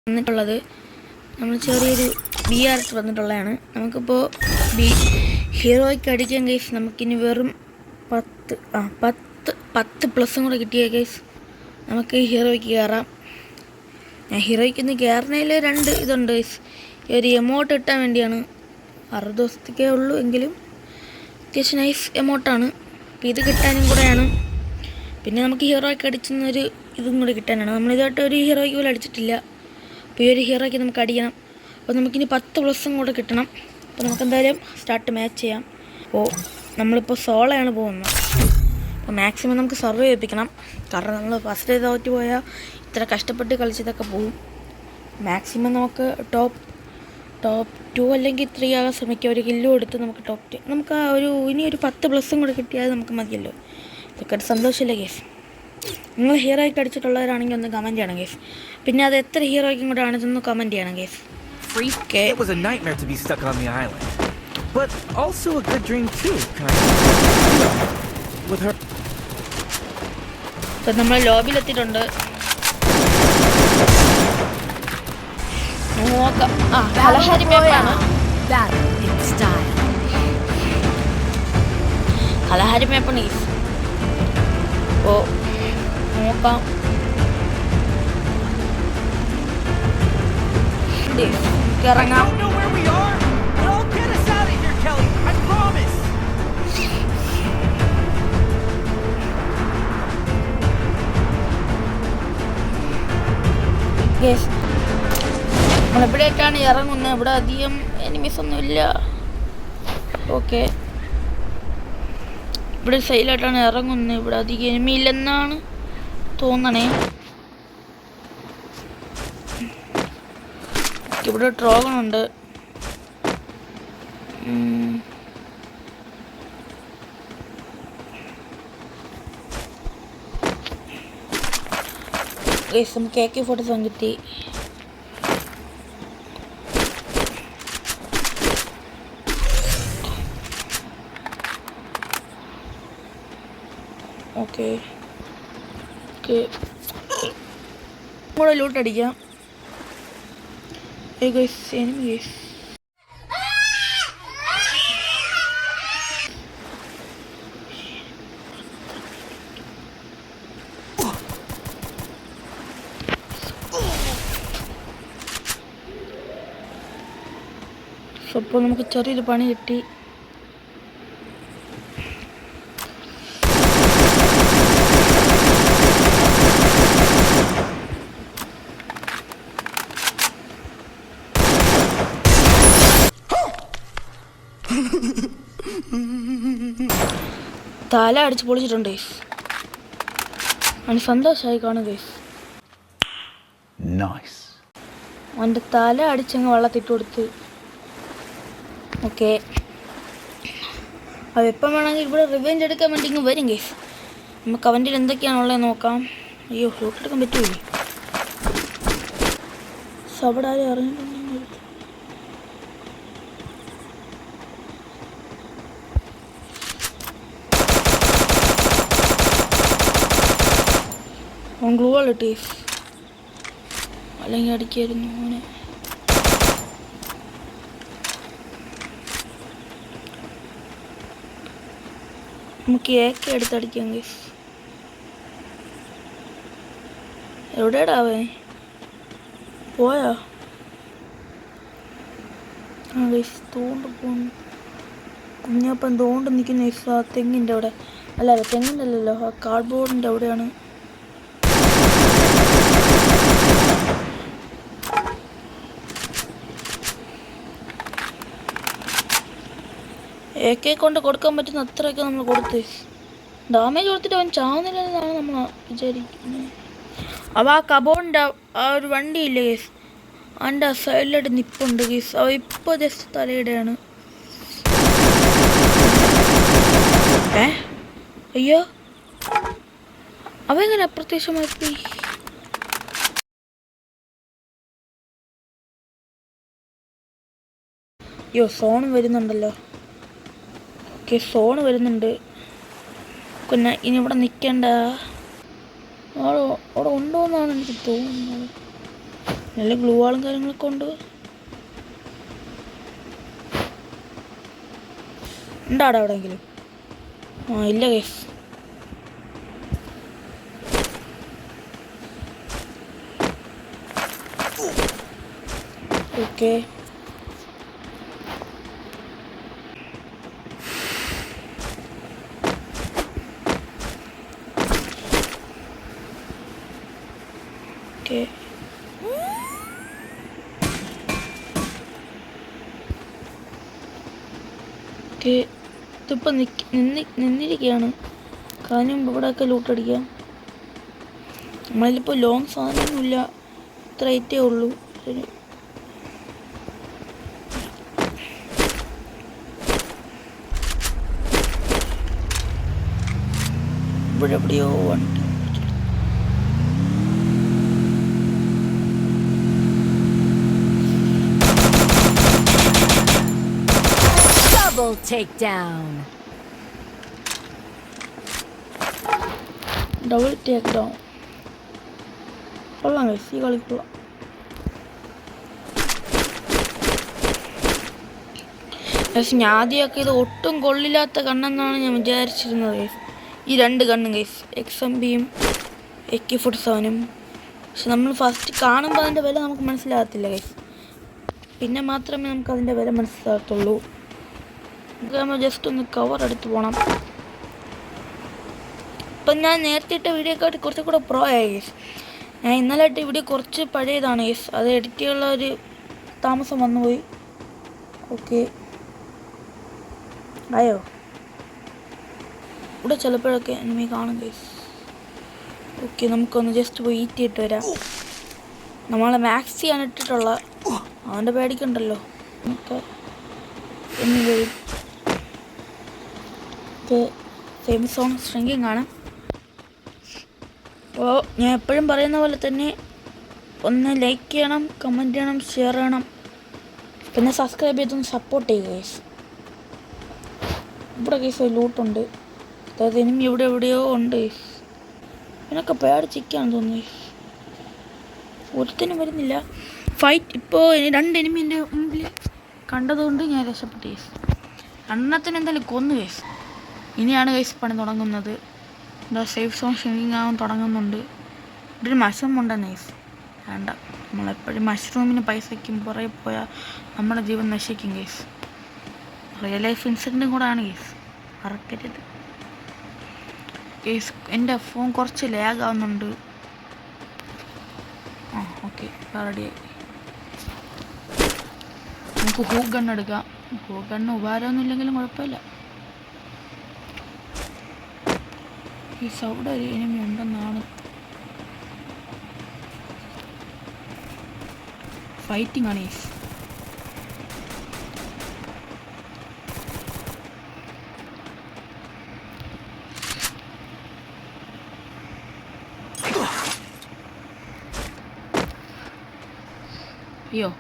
വന്നിട്ടുള്ളത് നമ്മൾ ചെറിയൊരു BR വന്നിട്ടുള്ളതാണ്. നമുക്കിപ്പോൾ ഹീറോയ്ക്ക് അടിക്കാൻ കേസ് നമുക്കിനി വെറും 10 പ്ലസും കൂടെ കിട്ടിയ കേസ് നമുക്ക് ഹീറോയ്ക്ക് കയറാം. ഞാൻ ഹീറോയ്ക്ക് ഇന്ന് കയറുന്നതിൽ 2 ഇതുണ്ട് കേസ്. ഒരു എമൗണ്ട് കിട്ടാൻ വേണ്ടിയാണ്. 60 ദിവസത്തേക്കേ ഉള്ളൂ എങ്കിലും അത്യാവശ്യം നൈസ് എമൗണ്ടാണ്. അപ്പോൾ ഇത് കിട്ടാനും കൂടെയാണ്. പിന്നെ നമുക്ക് ഹീറോയ്ക്ക് അടിച്ചൊരു ഇതും കൂടെ കിട്ടാനാണ്. നമ്മളിതായിട്ട് ഒരു ഹീറോയ്ക്ക് പോലും അടിച്ചിട്ടില്ല. അപ്പോൾ ഈ ഒരു ഹീറോയ്ക്ക് നമുക്ക് അടിക്കണം. അപ്പോൾ നമുക്കിനി 10 പ്ലസും കൂടെ കിട്ടണം. അപ്പോൾ നമുക്കെന്തായാലും സ്റ്റാർട്ട് മാച്ച് ചെയ്യാം. അപ്പോൾ നമ്മളിപ്പോൾ സോളോയാണ് പോകുന്നത്. അപ്പോൾ മാക്സിമം നമുക്ക് സർവേ ചെയ്യിപ്പിക്കണം. കാരണം നമ്മൾ ഫസ്റ്റ് തോറ്റ് പോയാൽ ഇത്ര കഷ്ടപ്പെട്ട് കളിച്ചതൊക്കെ പോകും. മാക്സിമം നമുക്ക് ടോപ്പ് 2 അല്ലെങ്കിൽ 3 ആകാൻ ശ്രമിക്കുക. ഒരു കില്ലും എടുത്ത് നമുക്ക് ടോപ്പ് 2 നമുക്ക് ഇനി ഒരു 10 പ്ലസും കൂടെ കിട്ടിയാൽ നമുക്ക് മതിയല്ലോ. ഇതൊക്കെ ഒരു സന്തോഷമില്ല കേസ്. നിങ്ങൾ ഹീറോയ്ക്ക് അടിച്ചിട്ടുള്ളവരാണെങ്കിൽ ഒന്ന് കമൻറ്റ് ചെയ്യണം കേസ്. പിന്നെ അത് എത്ര ഹീറോയ്ക്കും കൂടെ ആണെന്നൊന്ന് കമൻറ്റ് ചെയ്യണം case. It was a nightmare to be stuck on the island, but also a good dream too, kind of. With her. ഇപ്പം നമ്മൾ ലോബിയിലെത്തിയിട്ടുണ്ട്. നോക്കാം. കലഹരി മാപ്പാണ്. കലഹരി മാപ്പാണ് കേസ്. അപ്പോൾ നോക്കാം. ഇറങ്ങാം. നമ്മളെവിടെയായിട്ടാണ് ഇറങ്ങുന്നത്? ഇവിടെ അധികം എനിമീസ് ഒന്നും ഇല്ല. ഓക്കെ, ഇവിടെ സൈഡിലായിട്ടാണ് ഇറങ്ങുന്നത്. ഇവിടെ അധികം എനിമി ഇല്ലെന്നാണ് തോന്നണേ. ഇവിടെ ട്രോഗണുണ്ട്. നമുക്ക് AK-47 കിട്ടി. ഓക്കെ, കൂടെ ലൂട്ട് അടിക്കാം. enemies. അപ്പോൾ നമുക്ക് ചെറിയൊരു പണി കിട്ടി. തല അടിച്ച് പൊളിച്ചിട്ടുണ്ട്. അവന് സന്തോഷമായി കാണുക. അവൻ്റെ തല അടിച്ചങ്ങ് വെള്ളത്തിട്ട് കൊടുത്ത്. ഓക്കെ, അതെപ്പം വേണമെങ്കിൽ ഇവിടെ റിവെഞ്ച് എടുക്കാൻ വേണ്ടി ഇങ്ങ് വരും കേസ്. നമുക്ക് അവൻ്റെ എന്തൊക്കെയാണുള്ളത് നോക്കാം. അയ്യോ, ഷൂട്ട് എടുക്കാൻ പറ്റൂലേ? അവിടെ ആരും അറിഞ്ഞിട്ടുണ്ടെങ്കിൽ ഗ്ലൂ ഇട്ടേ, അല്ലെങ്കിൽ അടിക്കായിരുന്നു അവനെ. നമുക്ക് AK എടുത്തടിക്കാം ഗൈസ്. എവിടെയാടാവേ? പോയാ? ഗൈസ്, തോണ്ട് പോന്നു. കുഞ്ഞപ്പൻ തോണ്ട് നിൽക്കുന്ന ഗൈസ്. ആ തെങ്ങിൻ്റെ അവിടെ അല്ല, തെങ്ങിൻ്റെ അല്ലല്ലോ, ആ കാർഡ്ബോർഡിൻ്റെ അവിടെയാണ്. AK കൊണ്ട് കൊടുക്കാൻ പറ്റുന്ന അത്രയൊക്കെ നമ്മൾ കൊടുത്ത് ഡാമേജ് കൊടുത്തിട്ട് അവൻ ചാവുന്നില്ലെന്നാണ് നമ്മൾ വിചാരിക്കുന്നത്. അവ ആ കബോണിൻ്റെ ആ ഒരു വണ്ടിയില്ലേ കേസ്, അവൻ്റെ ആ സൈഡിലായിട്ട് നിപ്പുണ്ട് കേസ്. അവ ഇപ്പോൾ ജസ്റ്റ് തലയിടെയാണ്. അയ്യോ, അവ എങ്ങനെ അപ്രത്യക്ഷമായി പോയി? അയ്യോ, സോണും വരുന്നുണ്ടല്ലോ. ഓക്കെ, സോണ് വരുന്നുണ്ട്. പിന്നെ ഇനി ഇവിടെ നിൽക്കേണ്ട അവിടെ ഉണ്ടോ എന്നാണ് എനിക്ക് തോന്നുന്നത്. നല്ല ഗ്ലൂ വാളും കാര്യങ്ങളൊക്കെ ഉണ്ട്. ഉണ്ടാടാ എവിടെയെങ്കിലും? ആ ഇല്ല ഗൈസ്. Okay okay okay. ഇതിപ്പോൾ നിന്നിരിക്കുകയാണ്. കാര്യം ഇവിടെയൊക്കെ ലൂട്ടടിക്കാം. നമ്മളിലിപ്പോൾ ലോങ് സാധനമൊന്നുമില്ല, ഇത്ര ഐറ്റേ ഉള്ളൂ. ശരി, ഇവിടെ എവിടെയോ വണ്ടി. Double takedown. Double take down. കൊള്ളാം ഗൈസ്, ഈ കളിക്കൊള്ളാം. ഗൈസ് ഞാൻ ആദ്യമൊക്കെ ഇത് ഒട്ടും കൊള്ളില്ലാത്ത കണ്ണെന്നാണ് ഞാൻ വിചാരിച്ചിരുന്നത് ഗൈസ്. ഈ രണ്ട് കണ്ണും ഗൈസ്, XMBയും AK-47. പക്ഷെ നമ്മൾ ഫസ്റ്റ് കാണുമ്പോൾ അതിൻ്റെ വില നമുക്ക് മനസ്സിലാകത്തില്ല ഗൈസ്. പിന്നെ മാത്രമേ നമുക്ക് അതിൻ്റെ വില മനസ്സിലാകത്തുള്ളൂ. നമ്മൾ ജസ്റ്റ് ഒന്ന് കവർ എടുത്ത് പോകണം. ഇപ്പം ഞാൻ നേരത്തെ ഇട്ട വീഡിയോക്കായിട്ട് കുറച്ചും കൂടെ പ്രോ ആയി ഗൈസ്. ഞാൻ ഇന്നലെ ഇട്ട വീഡിയോ കുറച്ച് പഴയതാണ് ഗൈസ്. അത് എഡിറ്റ് ചെയ്യാനുള്ള ഒരു താമസം വന്നുപോയി. ഓക്കെ ആയോ? ഇവിടെ ചിലപ്പോഴൊക്കെ എനിമി കാണും ഗൈസ്. ഓക്കെ, നമുക്കൊന്ന് ജസ്റ്റ് പോയി ഈറ്റിയിട്ട് വരാം. നമ്മളെ മാക്സിയാണ് ഇട്ടിട്ടുള്ള, അവൻ്റെ പേടിക്കണ്ടല്ലോ. നമുക്ക് എന്നിവയും സെയിം സോങ് സ്ട്രിങ്ങിങ് ആണ്. അപ്പോൾ ഞാൻ എപ്പോഴും പറയുന്ന പോലെ തന്നെ ഒന്ന് ലൈക്ക് ചെയ്യണം, കമൻറ്റ് ചെയ്യണം, ഷെയർ ചെയ്യണം, പിന്നെ സബ്സ്ക്രൈബ് ചെയ്തൊന്ന് സപ്പോർട്ട് ചെയ്യുക ഗൈസ്. ഇവിടെ ഗൈസ് ലൂട്ടുണ്ട്, അതായത് ഇനിയും ഇവിടെ എവിടെയോ ഉണ്ട് ഗൈസ്. ഇതിനൊക്കെ പേടിച്ചിരിക്കുകയാണെന്ന് തോന്നുന്നു ഗൈസ്. ഒരുത്തിനും വരുന്നില്ല. ഫൈറ്റ് ഇപ്പോൾ രണ്ട് എനിമി എൻ്റെ മുമ്പിൽ കണ്ടതുകൊണ്ട് ഞാൻ രക്ഷപ്പെട്ടു ഗൈസ്. എണ്ണത്തിന് എന്തായാലും കൊന്നു ഗൈസ്. ഇനിയാണ് ഗൈസ് പണി തുടങ്ങുന്നത്. എന്താ സേഫ് സോൺ ഷിങ്കിങ് ആവാൻ തുടങ്ങുന്നുണ്ട്. ഇവിടെ ഒരു മഷ്റൂം ഉണ്ടെന്ന് ഗൈസ്. വേണ്ട, നമ്മളെപ്പോഴും മഷ്റൂമിന് പൈസയ്ക്കും പുറകെ പോയാൽ നമ്മുടെ ജീവൻ നശിക്കും ഗൈസ്. റിയൽ ലൈഫ് ഇൻസിഡൻറ്റും കൂടെ ആണ് ഗൈസ്, മറക്കരുത് ഗൈസ്. എൻ്റെ ഫോൺ കുറച്ച് ലാഗ് ആവുന്നുണ്ട്. ആ ഓക്കെ, റെഡിയായി. നമുക്ക് ഹൂക്ക് ഗണ്ണ് എടുക്കാം. ഹൂക്ക് ഗണ്ണ് ഉപകാരമൊന്നും ഇല്ലെങ്കിലും കുഴപ്പമില്ല. ഈ അവിടെ ഒരു എനിമി ഉണ്ടെന്നാണ്. ഫൈറ്റിംഗ് ആണ് ഗൈസ്. അയ്യോ,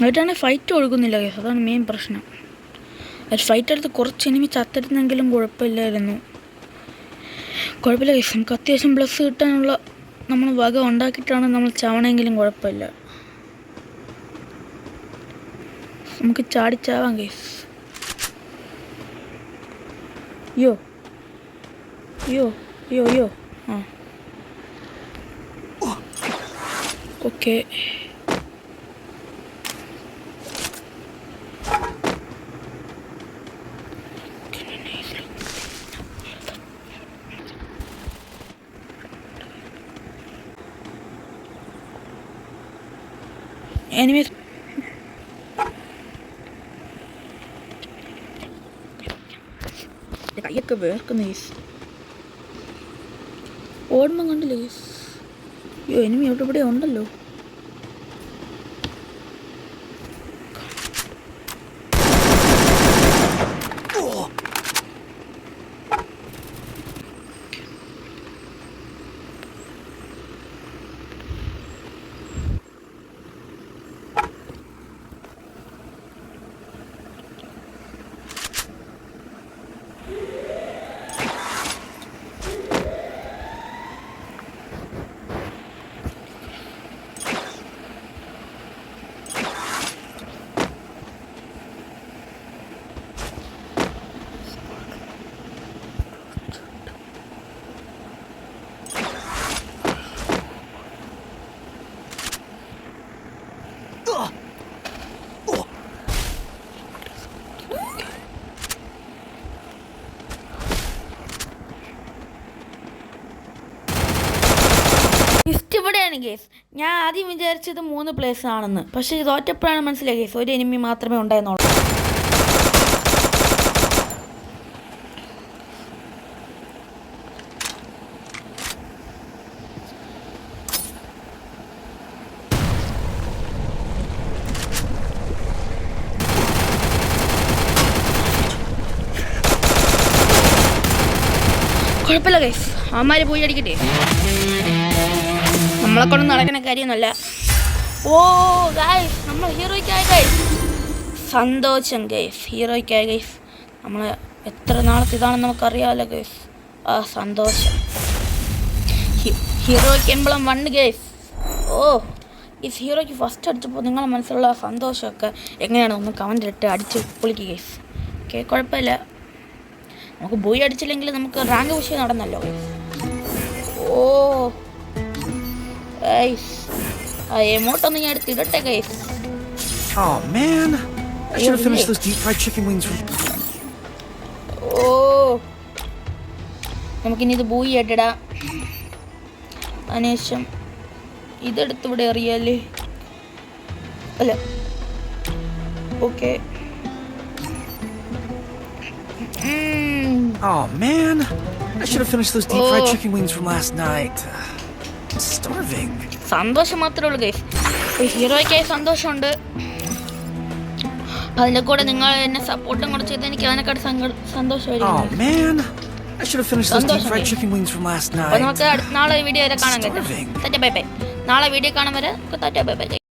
അവരാണെങ്കിൽ ഫൈറ്റ് ഒഴുകുന്നില്ല കേസ്, അതാണ് മെയിൻ പ്രശ്നം. അത് ഫൈറ്റ് എടുത്ത് കുറച്ച് എനിമി ചത്തിരുന്നെങ്കിലും കുഴപ്പമില്ലായിരുന്നു. കുഴപ്പമില്ല കേസ്, നമുക്ക് അത്യാവശ്യം പ്ലസ് കിട്ടാനുള്ള നമ്മൾ വക ഉണ്ടാക്കിയിട്ടാണ് നമ്മൾ ചാവണമെങ്കിലും കുഴപ്പമില്ല. നമുക്ക് ചാടിച്ചാവാം കേസ്. യോ യോ യോ യോ ആ ഓക്കെ. enemies. Dekat കൈയൊക്കെ വേർക്കുന്ന ഗൈസ്. ഓടുമ്പം കണ്ടില്ല ഗൈസ്. അയ്യോ എനിമി ഇവിടെ ഉണ്ടല്ലോ. ഇവിടെയാണ് കേസ്. ഞാൻ ആദ്യം വിചാരിച്ചത് 3 പ്ലേസ് ആണെന്ന്. പക്ഷേ ഇത് തോറ്റപ്പോഴാണ് മനസ്സിലായി കേസ് ഒരു എനിമി മാത്രമേ ഉണ്ടായിരുന്നുള്ളൂ. കുഴപ്പമില്ല കേസ്, അവന്മാർ പോയി അടിക്കട്ടെ. നമ്മളെ കൊണ്ട് നടക്കുന്ന കാര്യമൊന്നുമല്ല. ഓ ഗൈസ്, നമ്മൾ ഹീറോയ്ക്കായി ഗൈസ്. സന്തോഷം ഗൈസ്, ഹീറോയ്ക്കായി ഗൈസ്. നമ്മൾ എത്ര നാളത്തെ ഇതാണെന്ന് നമുക്കറിയാമല്ലോ ഗൈസ്. ആ സന്തോഷം. ഹീറോയ്ക്ക് എംബ്ലം 1 ഗൈസ്. ഓ ഈ ഹീറോയ്ക്ക് ഫസ്റ്റ് അടിച്ചപ്പോൾ നിങ്ങളുടെ മനസ്സിലുള്ള സന്തോഷമൊക്കെ എങ്ങനെയാണ് ഒന്ന് കമൻ്റ് ഇട്ട് അടിച്ച് പൊളിക്കുക ഗൈസ്. ഓക്കെ കുഴപ്പമില്ല, നമുക്ക് ബോയ് അടിച്ചില്ലെങ്കിൽ നമുക്ക് റാങ്ക് വിഷയം നടന്നല്ലോ ഗൈസ്. ഓ ഗൈസ്, ആ എമോട്ടൊന്ന് ഞാൻ എടുത്തിടട്ടെ guys. Oh man, I should have finished those deep fried chicken wings. ഓ നമുക്കിനി ഇത് ബൂയി ആയിട്ടിടാം. അതിനുശേഷം ഇതെടുത്ത് ഇവിടെ അറിയാല്ലേ അല്ല. Okay Oh man, I should have finished those deep fried chicken wings from last night. I'm starving. സന്തോഷം മാത്രമേ ഉള്ളൂ ഗൈസ്. ഹീറോയ്ക്കായി സന്തോഷമുണ്ട്. അതിൻ്റെ കൂടെ നിങ്ങൾ എന്നെ സപ്പോർട്ടും കൂടെ ചെയ്ത് എനിക്ക് അതിനെക്കാട്ട് സന്തോഷമായിരിക്കും. Oh man, I should have finished those deep fried chicken wings from last night. അപ്പോൾ നമുക്ക് നാളെ വീഡിയോ വരെ കാണാൻ കേട്ടോ. Bye bye. നാളെ വീഡിയോ കാണാൻ വരെ ടാറ്റ ബൈ ബൈ.